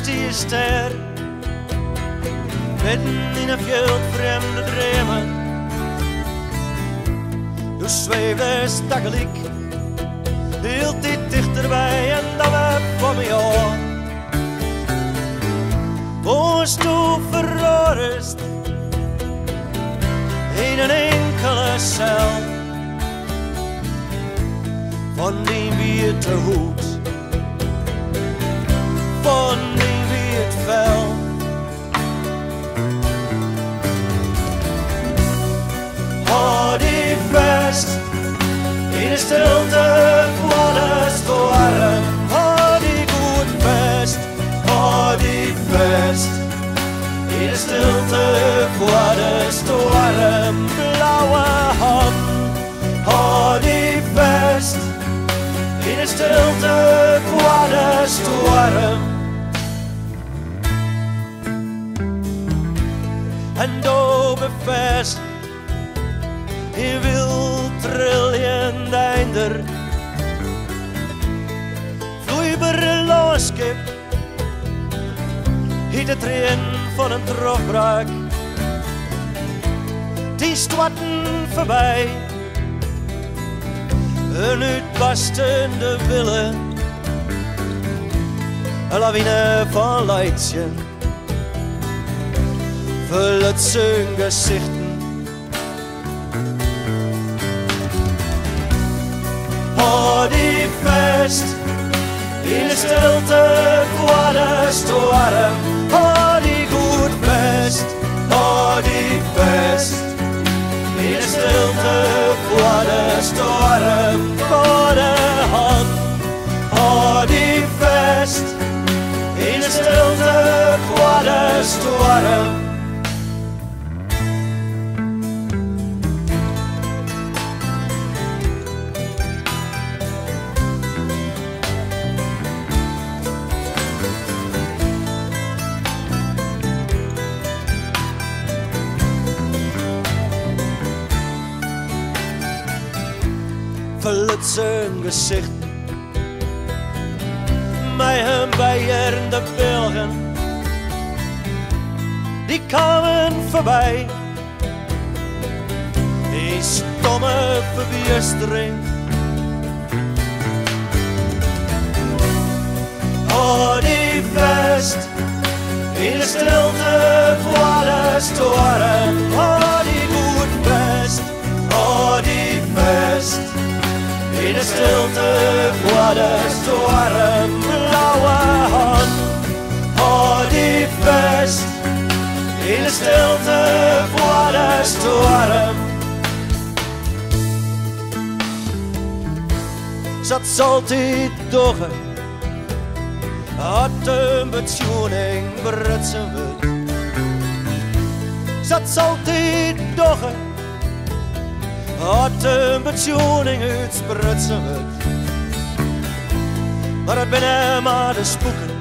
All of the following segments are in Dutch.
die ster, midden in een veld vreemde dromen. Du zweefde stakelijk, heel dit dichterbij en dan werd voor mij aan. Was du verrorst in een enkele cel van die witte hoed, van die wit vel. Hou die vast in de stilte voor de storm. Hou die goed vast, hou die vast in de stilte voor de storm. Blauwe hand, hou die vast in de stilte voor de storm. En do bevest je wil trillen einder vloeibaar looskip in de train van een trofbraak die stwatten voorbij een uitbarstende wille een lawine van leidschen vult zijn gezichten. Hou die vast in de stilte voor de storm. Hou die goed vast, hou die vast in de stilte voor de storm. Voor de hand, hou die vast in de stilte voor de storm. Vult zijn gezicht met hem bijeren de Belgen die kwamen voorbij. Die stomme verwierstering. Hou die vast in de stilte voor de storm. Hou die goed vast, hou die vast in de stilte voor de storm. Blauwe hand, hou die vast in de stilte voor de storm. Zat altijd doggen, had een betuining britsen wil. Zat altijd doggen, had een betuining uitsprutsen wil. Maar het binnen maar de spoeken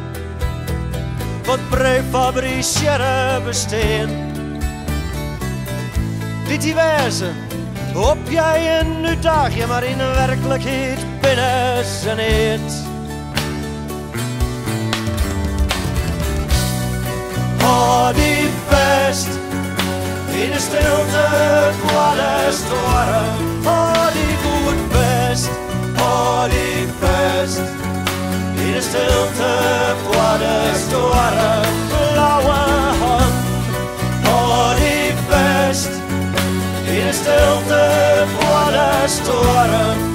wat prefabriceren bestaan. Die wijzen op jij een uitdagje, maar in werkelijkheid binnen ze niet. Hou die vast in de stilte voor de storm. Hou die goed vast, hou die vast in de stilte voor de storm. Blauwe hand, hou die vast in de stilte voor de storm.